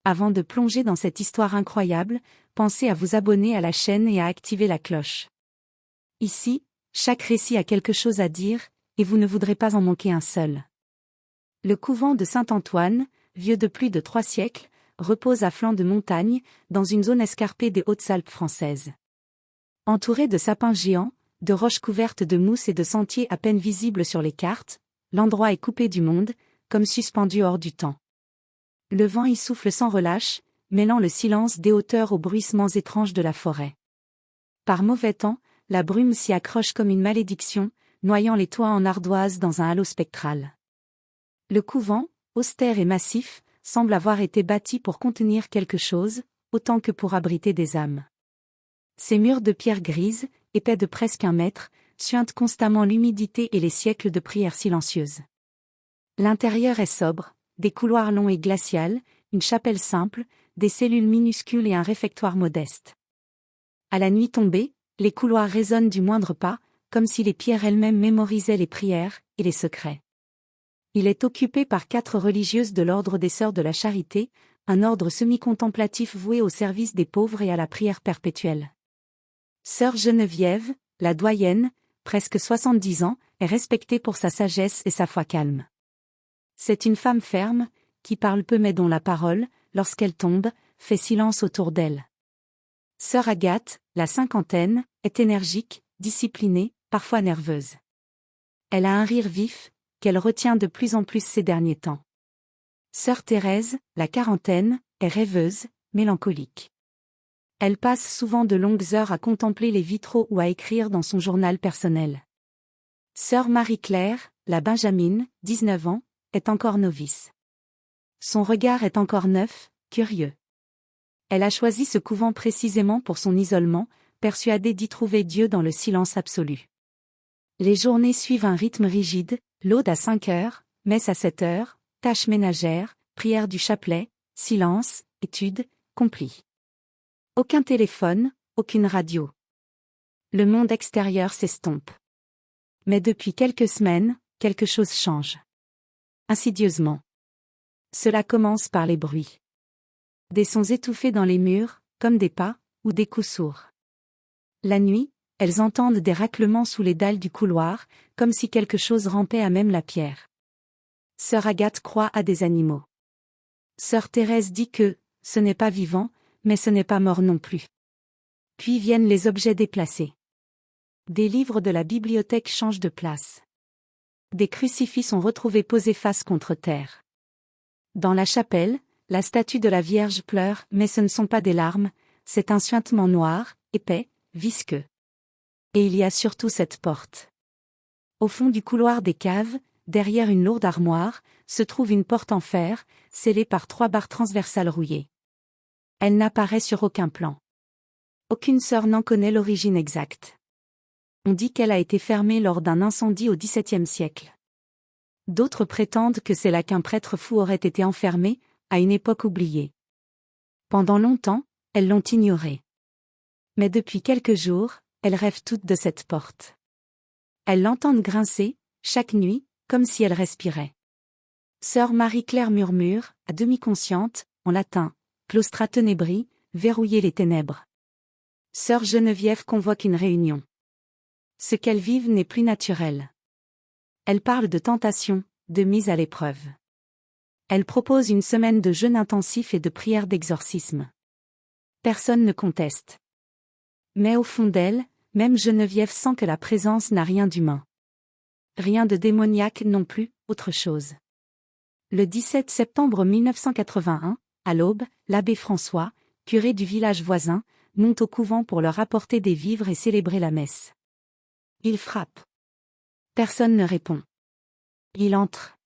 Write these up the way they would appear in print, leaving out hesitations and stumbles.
Avant de plonger dans cette histoire incroyable, pensez à vous abonner à la chaîne et à activer la cloche. Ici, chaque récit a quelque chose à dire, et vous ne voudrez pas en manquer un seul. Le couvent de Saint-Antoine, vieux de plus de 3 siècles, repose à flanc de montagne, dans une zone escarpée des Hautes-Alpes françaises. Entouré de sapins géants, de roches couvertes de mousse et de sentiers à peine visibles sur les cartes, l'endroit est coupé du monde, comme suspendu hors du temps. Le vent y souffle sans relâche, mêlant le silence des hauteurs aux bruissements étranges de la forêt. Par mauvais temps, la brume s'y accroche comme une malédiction, noyant les toits en ardoise dans un halo spectral. Le couvent, austère et massif, semble avoir été bâti pour contenir quelque chose, autant que pour abriter des âmes. Ses murs de pierre grise, épais de presque 1 mètre, suintent constamment l'humidité et les siècles de prières silencieuses. L'intérieur est sobre, des couloirs longs et glaciales, une chapelle simple, des cellules minuscules et un réfectoire modeste. À la nuit tombée, les couloirs résonnent du moindre pas, comme si les pierres elles-mêmes mémorisaient les prières et les secrets. Il est occupé par 4 religieuses de l'ordre des Sœurs de la Charité, un ordre semi-contemplatif voué au service des pauvres et à la prière perpétuelle. Sœur Geneviève, la doyenne, presque 70 ans, est respectée pour sa sagesse et sa foi calme. C'est une femme ferme, qui parle peu mais dont la parole, lorsqu'elle tombe, fait silence autour d'elle. Sœur Agathe, la 50aine, est énergique, disciplinée, parfois nerveuse. Elle a un rire vif, qu'elle retient de plus en plus ces derniers temps. Sœur Thérèse, la 40aine, est rêveuse, mélancolique. Elle passe souvent de longues heures à contempler les vitraux ou à écrire dans son journal personnel. Sœur Marie-Claire, la benjamine, 19 ans, est encore novice. Son regard est encore neuf, curieux. Elle a choisi ce couvent précisément pour son isolement, persuadée d'y trouver Dieu dans le silence absolu. Les journées suivent un rythme rigide, laude à 5 heures, messe à 7 heures, tâches ménagères, prière du chapelet, silence, études, complis. Aucun téléphone, aucune radio. Le monde extérieur s'estompe. Mais depuis quelques semaines, quelque chose change. Insidieusement. Cela commence par les bruits. Des sons étouffés dans les murs, comme des pas, ou des coups sourds. La nuit, elles entendent des raclements sous les dalles du couloir, comme si quelque chose rampait à même la pierre. Sœur Agathe croit à des animaux. Sœur Thérèse dit que, ce n'est pas vivant, mais ce n'est pas mort non plus. Puis viennent les objets déplacés. Des livres de la bibliothèque changent de place. Des crucifix sont retrouvés posés face contre terre. Dans la chapelle, la statue de la Vierge pleure, mais ce ne sont pas des larmes, c'est un suintement noir, épais, visqueux. Et il y a surtout cette porte. Au fond du couloir des caves, derrière une lourde armoire, se trouve une porte en fer, scellée par 3 barres transversales rouillées. Elle n'apparaît sur aucun plan. Aucune sœur n'en connaît l'origine exacte. On dit qu'elle a été fermée lors d'un incendie au XVIIe siècle. D'autres prétendent que c'est là qu'un prêtre fou aurait été enfermé, à une époque oubliée. Pendant longtemps, elles l'ont ignoré. Mais depuis quelques jours, elles rêvent toutes de cette porte. Elles l'entendent grincer, chaque nuit, comme si elle respirait. Sœur Marie-Claire murmure, à demi consciente, en latin, Claustra tenebri, verrouiller les ténèbres. Sœur Geneviève convoque une réunion. Ce qu'elles vivent n'est plus naturel. Elle parle de tentation, de mise à l'épreuve. Elle propose une semaine de jeûne intensif et de prières d'exorcisme. Personne ne conteste. Mais au fond d'elle, même Geneviève sent que la présence n'a rien d'humain. Rien de démoniaque non plus, autre chose. Le 17 septembre 1981, à l'aube, l'abbé François, curé du village voisin, monte au couvent pour leur apporter des vivres et célébrer la messe. Il frappe. Personne ne répond. Il entre.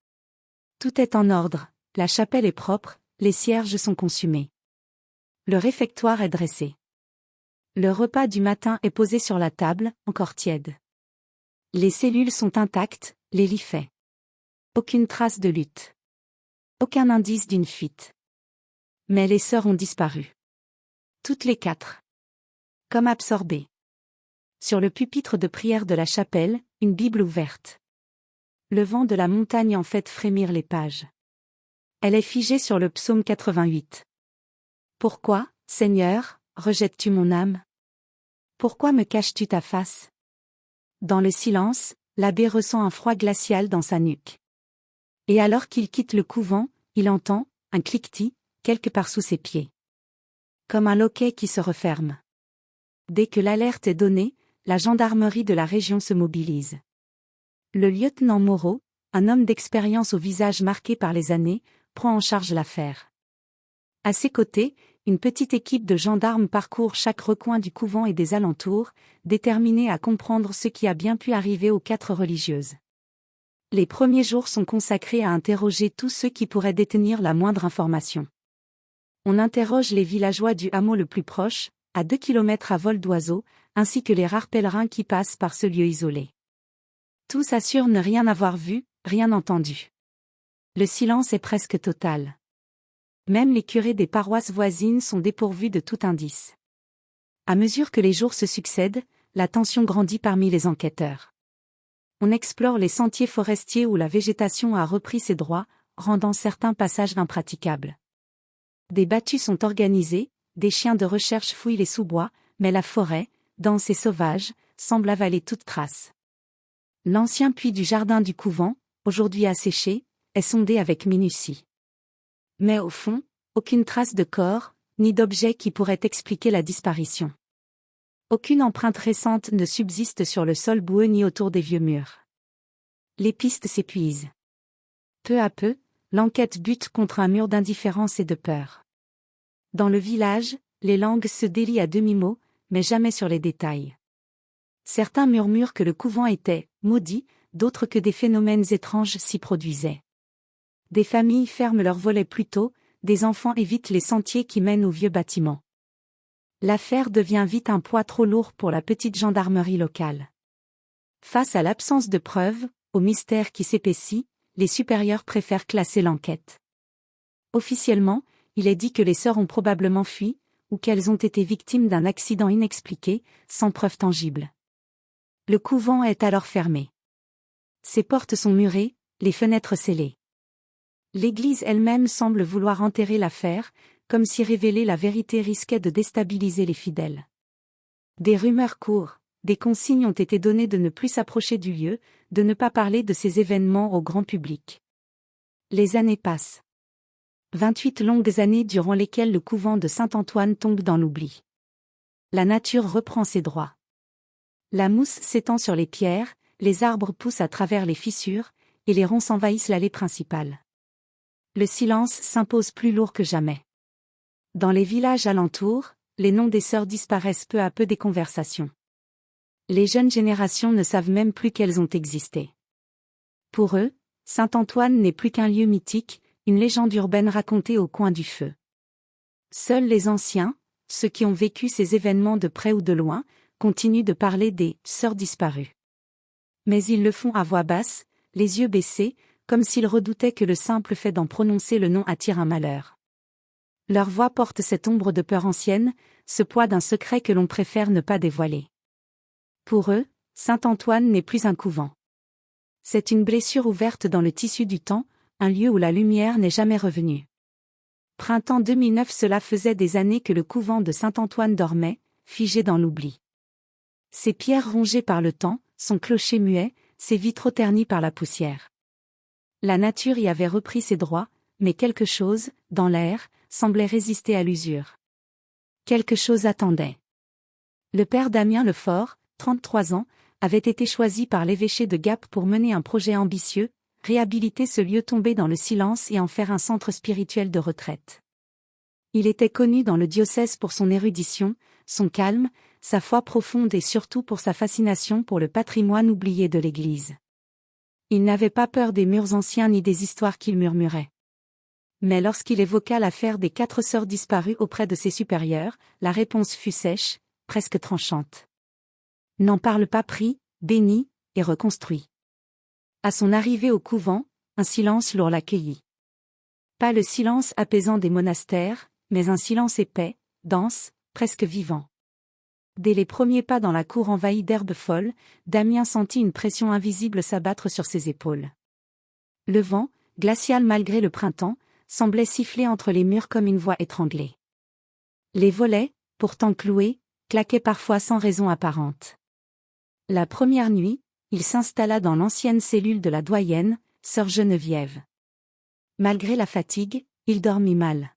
Tout est en ordre, la chapelle est propre, les cierges sont consumés. Le réfectoire est dressé. Le repas du matin est posé sur la table, encore tiède. Les cellules sont intactes, les lits faits. Aucune trace de lutte. Aucun indice d'une fuite. Mais les sœurs ont disparu. Toutes les 4. Comme absorbées. Sur le pupitre de prière de la chapelle, une Bible ouverte. Le vent de la montagne en fait frémir les pages. Elle est figée sur le psaume 88. Pourquoi, Seigneur, rejettes-tu mon âme? Pourquoi me caches-tu ta face? Dans le silence, l'abbé ressent un froid glacial dans sa nuque. Et alors qu'il quitte le couvent, il entend un cliquetis, quelque part sous ses pieds. Comme un loquet qui se referme. Dès que l'alerte est donnée, la gendarmerie de la région se mobilise. Le lieutenant Moreau, un homme d'expérience au visage marqué par les années, prend en charge l'affaire. À ses côtés, une petite équipe de gendarmes parcourt chaque recoin du couvent et des alentours, déterminés à comprendre ce qui a bien pu arriver aux 4 religieuses. Les premiers jours sont consacrés à interroger tous ceux qui pourraient détenir la moindre information. On interroge les villageois du hameau le plus proche, à 2 kilomètres à vol d'oiseau, ainsi que les rares pèlerins qui passent par ce lieu isolé. Tous assurent ne rien avoir vu, rien entendu. Le silence est presque total. Même les curés des paroisses voisines sont dépourvus de tout indice. À mesure que les jours se succèdent, la tension grandit parmi les enquêteurs. On explore les sentiers forestiers où la végétation a repris ses droits, rendant certains passages impraticables. Des battues sont organisées, des chiens de recherche fouillent les sous-bois, mais la forêt, dense et sauvage, semble avaler toute trace. L'ancien puits du jardin du couvent, aujourd'hui asséché, est sondé avec minutie. Mais au fond, aucune trace de corps, ni d'objet qui pourrait expliquer la disparition. Aucune empreinte récente ne subsiste sur le sol boueux ni autour des vieux murs. Les pistes s'épuisent. Peu à peu, l'enquête bute contre un mur d'indifférence et de peur. Dans le village, les langues se délient à demi-mot, mais jamais sur les détails. Certains murmurent que le couvent était maudit, d'autres que des phénomènes étranges s'y produisaient. Des familles ferment leurs volets plus tôt, des enfants évitent les sentiers qui mènent aux vieux bâtiments. L'affaire devient vite un poids trop lourd pour la petite gendarmerie locale. Face à l'absence de preuves, au mystère qui s'épaissit, les supérieurs préfèrent classer l'enquête. Officiellement, il est dit que les sœurs ont probablement fui, ou qu'elles ont été victimes d'un accident inexpliqué, sans preuve tangible. Le couvent est alors fermé. Ses portes sont murées, les fenêtres scellées. L'Église elle-même semble vouloir enterrer l'affaire, comme si révéler la vérité risquait de déstabiliser les fidèles. Des rumeurs courent, des consignes ont été données de ne plus s'approcher du lieu, de ne pas parler de ces événements au grand public. Les années passent. 28 longues années durant lesquelles le couvent de Saint-Antoine tombe dans l'oubli. La nature reprend ses droits. La mousse s'étend sur les pierres, les arbres poussent à travers les fissures, et les ronces envahissent l'allée principale. Le silence s'impose plus lourd que jamais. Dans les villages alentours, les noms des sœurs disparaissent peu à peu des conversations. Les jeunes générations ne savent même plus qu'elles ont existé. Pour eux, Saint-Antoine n'est plus qu'un lieu mythique, une légende urbaine racontée au coin du feu. Seuls les anciens, ceux qui ont vécu ces événements de près ou de loin, continuent de parler des « sœurs disparues ». Mais ils le font à voix basse, les yeux baissés, comme s'ils redoutaient que le simple fait d'en prononcer le nom attire un malheur. Leur voix porte cette ombre de peur ancienne, ce poids d'un secret que l'on préfère ne pas dévoiler. Pour eux, Saint-Antoine n'est plus un couvent. C'est une blessure ouverte dans le tissu du temps, un lieu où la lumière n'est jamais revenue. Printemps 2009, cela faisait des années que le couvent de Saint-Antoine dormait, figé dans l'oubli. Ses pierres rongées par le temps, son clocher muet, ses vitraux ternis par la poussière. La nature y avait repris ses droits, mais quelque chose, dans l'air, semblait résister à l'usure. Quelque chose attendait. Le père Damien Lefort, 33 ans, avait été choisi par l'évêché de Gap pour mener un projet ambitieux, réhabiliter ce lieu tombé dans le silence et en faire un centre spirituel de retraite. Il était connu dans le diocèse pour son érudition, son calme, sa foi profonde et surtout pour sa fascination pour le patrimoine oublié de l'Église. Il n'avait pas peur des murs anciens ni des histoires qu'il murmurait. Mais lorsqu'il évoqua l'affaire des 4 sœurs disparues auprès de ses supérieurs, la réponse fut sèche, presque tranchante. N'en parle pas, prie, béni, et reconstruit. À son arrivée au couvent, un silence lourd l'accueillit. Pas le silence apaisant des monastères, mais un silence épais, dense, presque vivant. Dès les premiers pas dans la cour envahie d'herbes folles, Damien sentit une pression invisible s'abattre sur ses épaules. Le vent, glacial malgré le printemps, semblait siffler entre les murs comme une voix étranglée. Les volets, pourtant cloués, claquaient parfois sans raison apparente. La première nuit, il s'installa dans l'ancienne cellule de la doyenne, sœur Geneviève. Malgré la fatigue, il dormit mal.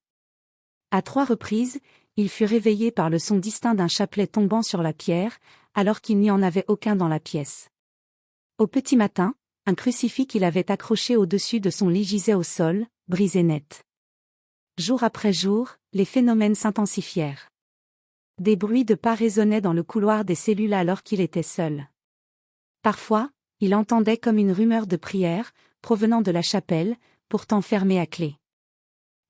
À 3 reprises, il fut réveillé par le son distinct d'un chapelet tombant sur la pierre, alors qu'il n'y en avait aucun dans la pièce. Au petit matin, un crucifix qu'il avait accroché au-dessus de son lit gisait au sol, brisé net. Jour après jour, les phénomènes s'intensifièrent. Des bruits de pas résonnaient dans le couloir des cellules alors qu'il était seul. Parfois, il entendait comme une rumeur de prière, provenant de la chapelle, pourtant fermée à clé.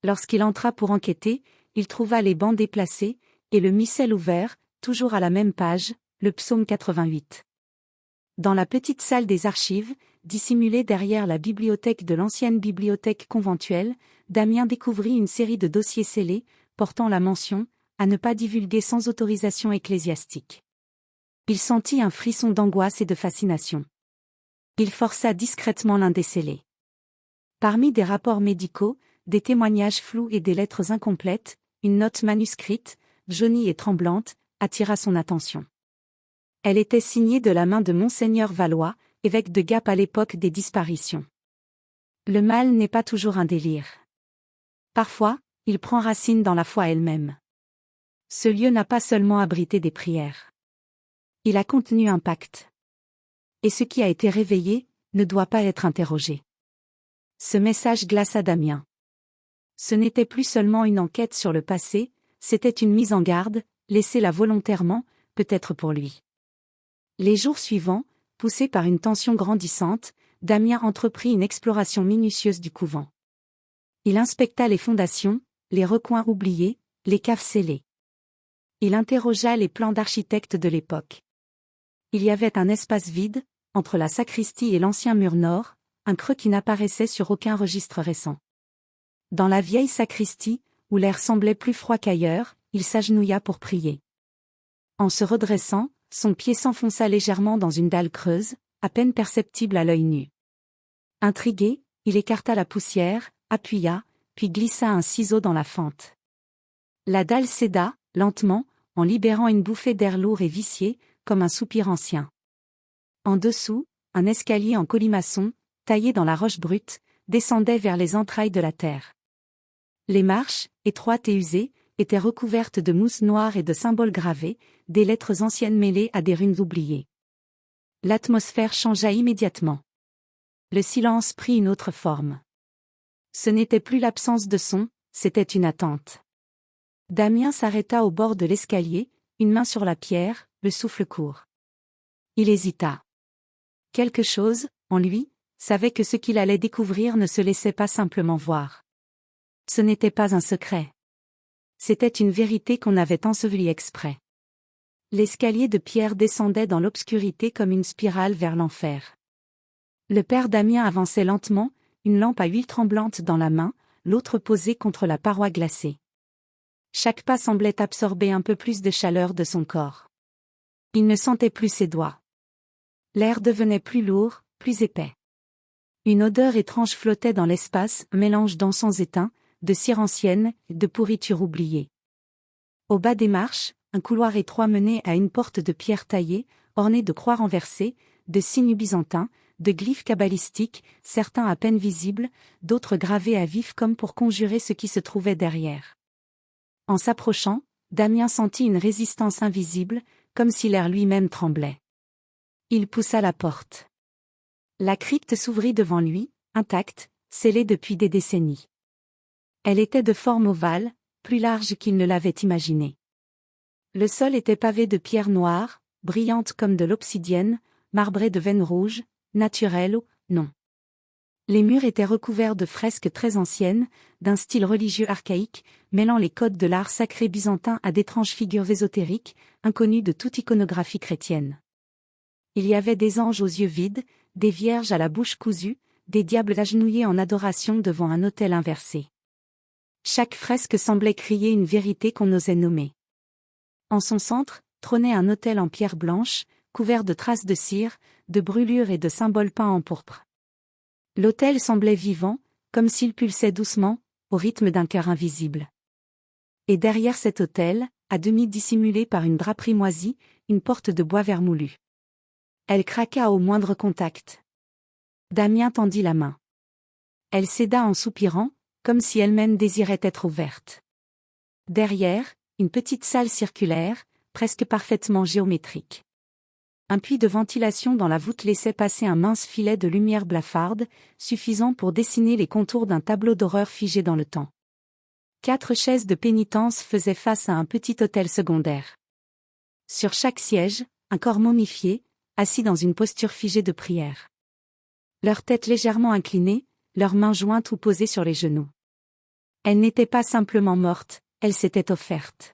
Lorsqu'il entra pour enquêter, il trouva les bancs déplacés, et le missel ouvert, toujours à la même page, le psaume 88. Dans la petite salle des archives, dissimulée derrière la bibliothèque de l'ancienne bibliothèque conventuelle, Damien découvrit une série de dossiers scellés, portant la mention « à ne pas divulguer sans autorisation ecclésiastique ». Il sentit un frisson d'angoisse et de fascination. Il força discrètement l'un des scellés. Parmi des rapports médicaux, des témoignages flous et des lettres incomplètes, une note manuscrite, jaunie et tremblante, attira son attention. Elle était signée de la main de Monseigneur Valois, évêque de Gap à l'époque des disparitions. Le mal n'est pas toujours un délire. Parfois, il prend racine dans la foi elle-même. Ce lieu n'a pas seulement abrité des prières. Il a contenu un pacte. Et ce qui a été réveillé, ne doit pas être interrogé. Ce message glaça Damien. Ce n'était plus seulement une enquête sur le passé, c'était une mise en garde, laissée là volontairement, peut-être pour lui. Les jours suivants, poussé par une tension grandissante, Damien entreprit une exploration minutieuse du couvent. Il inspecta les fondations, les recoins oubliés, les caves scellées. Il interrogea les plans d'architectes de l'époque. Il y avait un espace vide, entre la sacristie et l'ancien mur nord, un creux qui n'apparaissait sur aucun registre récent. Dans la vieille sacristie, où l'air semblait plus froid qu'ailleurs, il s'agenouilla pour prier. En se redressant, son pied s'enfonça légèrement dans une dalle creuse, à peine perceptible à l'œil nu. Intrigué, il écarta la poussière, appuya, puis glissa un ciseau dans la fente. La dalle céda, lentement, en libérant une bouffée d'air lourd et vicié, comme un soupir ancien. En dessous, un escalier en colimaçon, taillé dans la roche brute, descendait vers les entrailles de la terre. Les marches, étroites et usées, étaient recouvertes de mousse noire et de symboles gravés, des lettres anciennes mêlées à des runes oubliées. L'atmosphère changea immédiatement. Le silence prit une autre forme. Ce n'était plus l'absence de son, c'était une attente. Damien s'arrêta au bord de l'escalier, une main sur la pierre, le souffle court. Il hésita. Quelque chose, en lui, savait que ce qu'il allait découvrir ne se laissait pas simplement voir. Ce n'était pas un secret. C'était une vérité qu'on avait ensevelie exprès. L'escalier de pierre descendait dans l'obscurité comme une spirale vers l'enfer. Le père Damien avançait lentement, une lampe à huile tremblante dans la main, l'autre posée contre la paroi glacée. Chaque pas semblait absorber un peu plus de chaleur de son corps. Il ne sentait plus ses doigts. L'air devenait plus lourd, plus épais. Une odeur étrange flottait dans l'espace, mélange d'encens éteint, de cire ancienne, de pourriture oubliée. Au bas des marches, un couloir étroit menait à une porte de pierre taillée, ornée de croix renversées, de signes byzantins, de glyphes kabbalistiques, certains à peine visibles, d'autres gravés à vif comme pour conjurer ce qui se trouvait derrière. En s'approchant, Damien sentit une résistance invisible, comme si l'air lui-même tremblait. Il poussa la porte. La crypte s'ouvrit devant lui, intacte, scellée depuis des décennies. Elle était de forme ovale, plus large qu'il ne l'avait imaginé. Le sol était pavé de pierres noires, brillantes comme de l'obsidienne, marbrées de veines rouges, naturelles ou non. Les murs étaient recouverts de fresques très anciennes, d'un style religieux archaïque, mêlant les codes de l'art sacré byzantin à d'étranges figures ésotériques, inconnues de toute iconographie chrétienne. Il y avait des anges aux yeux vides, des vierges à la bouche cousue, des diables agenouillés en adoration devant un autel inversé. Chaque fresque semblait crier une vérité qu'on n'osait nommer. En son centre, trônait un autel en pierre blanche, couvert de traces de cire, de brûlures et de symboles peints en pourpre. L'autel semblait vivant, comme s'il pulsait doucement, au rythme d'un cœur invisible. Et derrière cet autel, à demi dissimulée par une draperie moisie, une porte de bois vermoulu. Elle craqua au moindre contact. Damien tendit la main. Elle céda en soupirant, comme si elle-même désirait être ouverte. Derrière, une petite salle circulaire, presque parfaitement géométrique. Un puits de ventilation dans la voûte laissait passer un mince filet de lumière blafarde, suffisant pour dessiner les contours d'un tableau d'horreur figé dans le temps. 4 chaises de pénitence faisaient face à un petit autel secondaire. Sur chaque siège, un corps momifié, assis dans une posture figée de prière. Leur tête légèrement inclinée, leurs mains jointes ou posées sur les genoux. Elle n'était pas simplement morte, elle s'était offerte.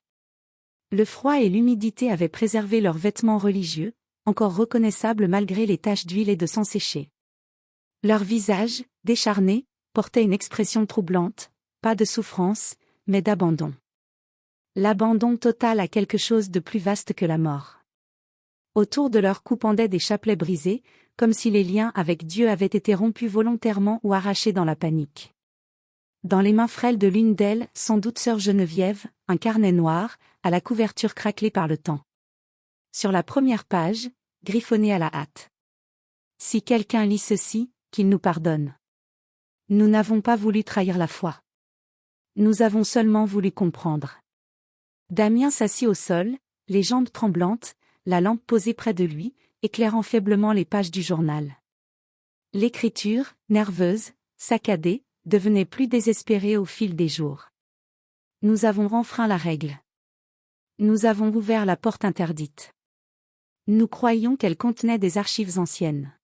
Le froid et l'humidité avaient préservé leurs vêtements religieux, encore reconnaissables malgré les taches d'huile et de sang séché. Leur visage, décharné, portait une expression troublante, pas de souffrance, mais d'abandon. L'abandon total à quelque chose de plus vaste que la mort. Autour de leur cou pendaient des chapelets brisés, comme si les liens avec Dieu avaient été rompus volontairement ou arrachés dans la panique. Dans les mains frêles de l'une d'elles, sans doute sœur Geneviève, un carnet noir, à la couverture craquelée par le temps. Sur la première page, griffonné à la hâte. Si quelqu'un lit ceci, qu'il nous pardonne. Nous n'avons pas voulu trahir la foi. Nous avons seulement voulu comprendre. Damien s'assit au sol, les jambes tremblantes, la lampe posée près de lui, éclairant faiblement les pages du journal. L'écriture, nerveuse, saccadée, devenait plus désespérée au fil des jours. Nous avons enfreint la règle. Nous avons ouvert la porte interdite. Nous croyions qu'elle contenait des archives anciennes.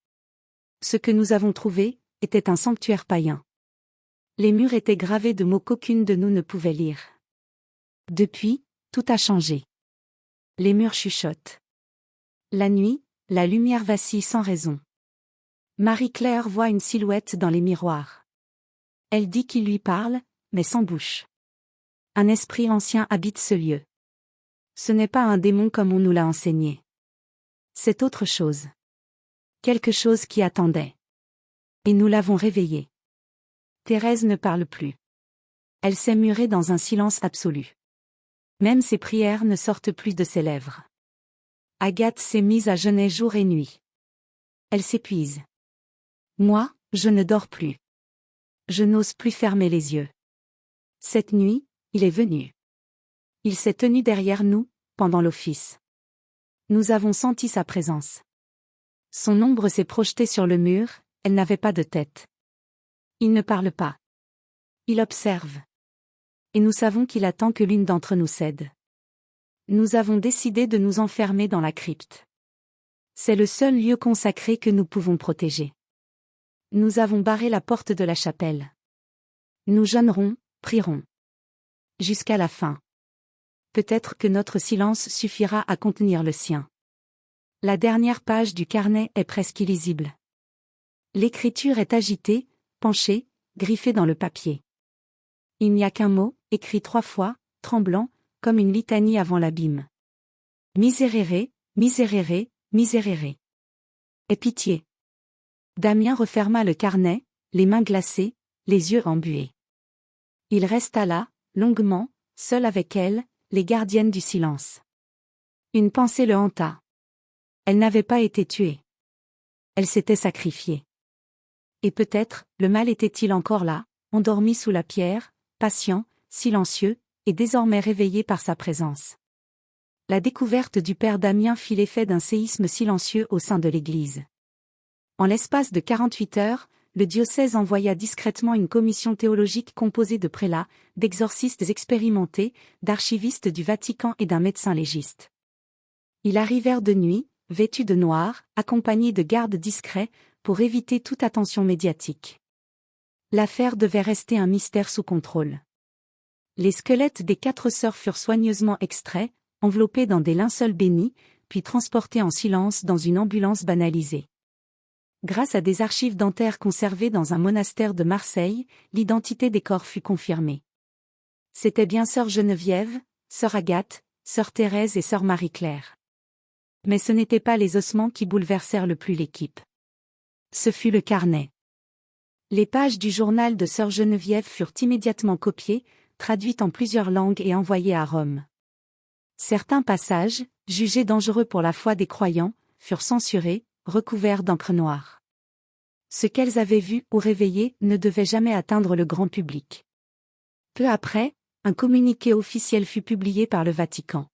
Ce que nous avons trouvé, était un sanctuaire païen. Les murs étaient gravés de mots qu'aucune de nous ne pouvait lire. Depuis, tout a changé. Les murs chuchotent. La nuit, la lumière vacille sans raison. Marie-Claire voit une silhouette dans les miroirs. Elle dit qu'il lui parle, mais sans bouche. Un esprit ancien habite ce lieu. Ce n'est pas un démon comme on nous l'a enseigné. C'est autre chose. Quelque chose qui attendait. Et nous l'avons réveillée. Thérèse ne parle plus. Elle s'est murée dans un silence absolu. Même ses prières ne sortent plus de ses lèvres. Agathe s'est mise à jeûner jour et nuit. Elle s'épuise. Moi, je ne dors plus. Je n'ose plus fermer les yeux. Cette nuit, il est venu. Il s'est tenu derrière nous, pendant l'office. Nous avons senti sa présence. Son ombre s'est projetée sur le mur, elle n'avait pas de tête. Il ne parle pas. Il observe. Et nous savons qu'il attend que l'une d'entre nous cède. Nous avons décidé de nous enfermer dans la crypte. C'est le seul lieu consacré que nous pouvons protéger. Nous avons barré la porte de la chapelle. Nous jeûnerons, prierons. Jusqu'à la fin. Peut-être que notre silence suffira à contenir le sien. La dernière page du carnet est presque illisible. L'écriture est agitée, penchée, griffée dans le papier. Il n'y a qu'un mot, écrit 3 fois, tremblant, comme une litanie avant l'abîme. Miserere, miserere, miserere. Aie pitié. Damien referma le carnet, les mains glacées, les yeux embués. Il resta là, longuement, seul avec elle, les gardiennes du silence. Une pensée le hanta. Elle n'avait pas été tuée. Elle s'était sacrifiée. Et peut-être, le mal était-il encore là, endormi sous la pierre, patient, silencieux, et désormais réveillé par sa présence. La découverte du père Damien fit l'effet d'un séisme silencieux au sein de l'Église. En l'espace de 48 heures, le diocèse envoya discrètement une commission théologique composée de prélats, d'exorcistes expérimentés, d'archivistes du Vatican et d'un médecin légiste. Ils arrivèrent de nuit, vêtus de noir, accompagnés de gardes discrets, pour éviter toute attention médiatique. L'affaire devait rester un mystère sous contrôle. Les squelettes des 4 sœurs furent soigneusement extraits, enveloppés dans des linceuls bénis, puis transportés en silence dans une ambulance banalisée. Grâce à des archives dentaires conservées dans un monastère de Marseille, l'identité des corps fut confirmée. C'était bien sœur Geneviève, sœur Agathe, sœur Thérèse et sœur Marie-Claire. Mais ce n'étaient pas les ossements qui bouleversèrent le plus l'équipe. Ce fut le carnet. Les pages du journal de sœur Geneviève furent immédiatement copiées, traduite en plusieurs langues et envoyée à Rome. Certains passages, jugés dangereux pour la foi des croyants, furent censurés, recouverts d'encre noire. Ce qu'elles avaient vu ou réveillé ne devait jamais atteindre le grand public. Peu après, un communiqué officiel fut publié par le Vatican.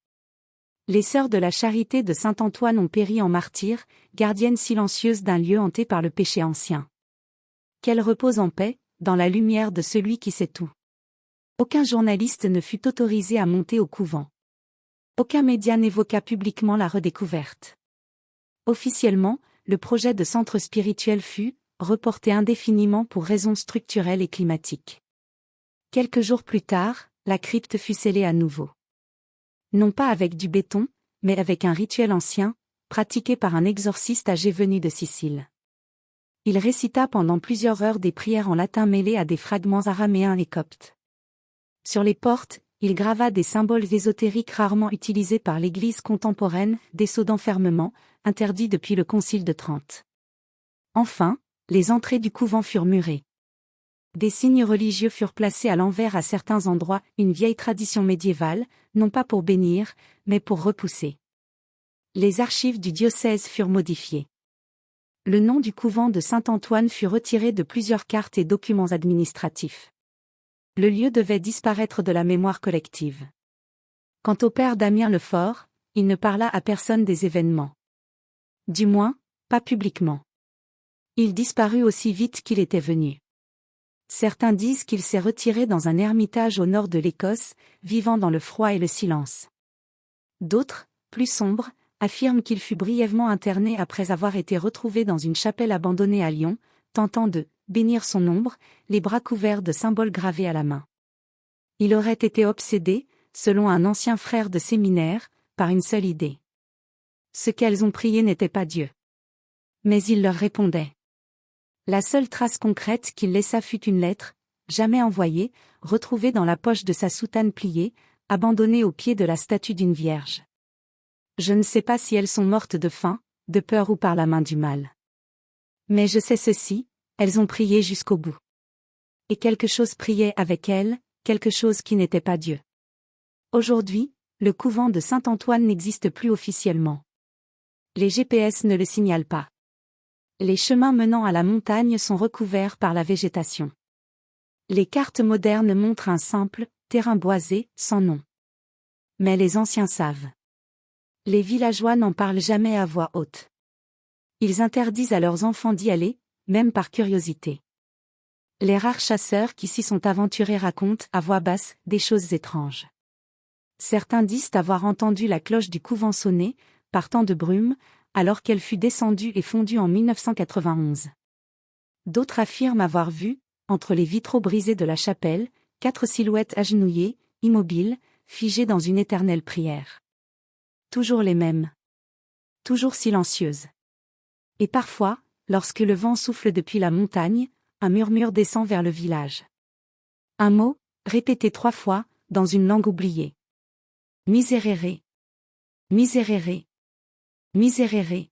Les sœurs de la Charité de Saint-Antoine ont péri en martyrs, gardiennes silencieuses d'un lieu hanté par le péché ancien. Qu'elles reposent en paix, dans la lumière de celui qui sait tout. Aucun journaliste ne fut autorisé à monter au couvent. Aucun média n'évoqua publiquement la redécouverte. Officiellement, le projet de centre spirituel fut reporté indéfiniment pour raisons structurelles et climatiques. Quelques jours plus tard, la crypte fut scellée à nouveau. Non pas avec du béton, mais avec un rituel ancien, pratiqué par un exorciste âgé venu de Sicile. Il récita pendant plusieurs heures des prières en latin mêlées à des fragments araméens et coptes. Sur les portes, il grava des symboles ésotériques rarement utilisés par l'Église contemporaine, des sceaux d'enfermement, interdits depuis le Concile de Trente. Enfin, les entrées du couvent furent murées. Des signes religieux furent placés à l'envers à certains endroits, une vieille tradition médiévale, non pas pour bénir, mais pour repousser. Les archives du diocèse furent modifiées. Le nom du couvent de Saint-Antoine fut retiré de plusieurs cartes et documents administratifs. Le lieu devait disparaître de la mémoire collective. Quant au père Damien Lefort, il ne parla à personne des événements. Du moins, pas publiquement. Il disparut aussi vite qu'il était venu. Certains disent qu'il s'est retiré dans un ermitage au nord de l'Écosse, vivant dans le froid et le silence. D'autres, plus sombres, affirment qu'il fut brièvement interné après avoir été retrouvé dans une chapelle abandonnée à Lyon, tentant de bénir son ombre, les bras couverts de symboles gravés à la main. Il aurait été obsédé, selon un ancien frère de séminaire, par une seule idée. Ce qu'elles ont prié n'était pas Dieu. Mais il leur répondait. La seule trace concrète qu'il laissa fut une lettre, jamais envoyée, retrouvée dans la poche de sa soutane pliée, abandonnée au pied de la statue d'une vierge. Je ne sais pas si elles sont mortes de faim, de peur ou par la main du mal. Mais je sais ceci, elles ont prié jusqu'au bout. Et quelque chose priait avec elles, quelque chose qui n'était pas Dieu. Aujourd'hui, le couvent de Saint-Antoine n'existe plus officiellement. Les GPS ne le signalent pas. Les chemins menant à la montagne sont recouverts par la végétation. Les cartes modernes montrent un simple terrain boisé, sans nom. Mais les anciens savent. Les villageois n'en parlent jamais à voix haute. Ils interdisent à leurs enfants d'y aller, même par curiosité. Les rares chasseurs qui s'y sont aventurés racontent, à voix basse, des choses étranges. Certains disent avoir entendu la cloche du couvent sonner, partant de brume, alors qu'elle fut descendue et fondue en 1991. D'autres affirment avoir vu, entre les vitraux brisés de la chapelle, 4 silhouettes agenouillées, immobiles, figées dans une éternelle prière. Toujours les mêmes. Toujours silencieuses. Et parfois, lorsque le vent souffle depuis la montagne, un murmure descend vers le village. Un mot, répété 3 fois, dans une langue oubliée. Miserere. Miserere. Miserere.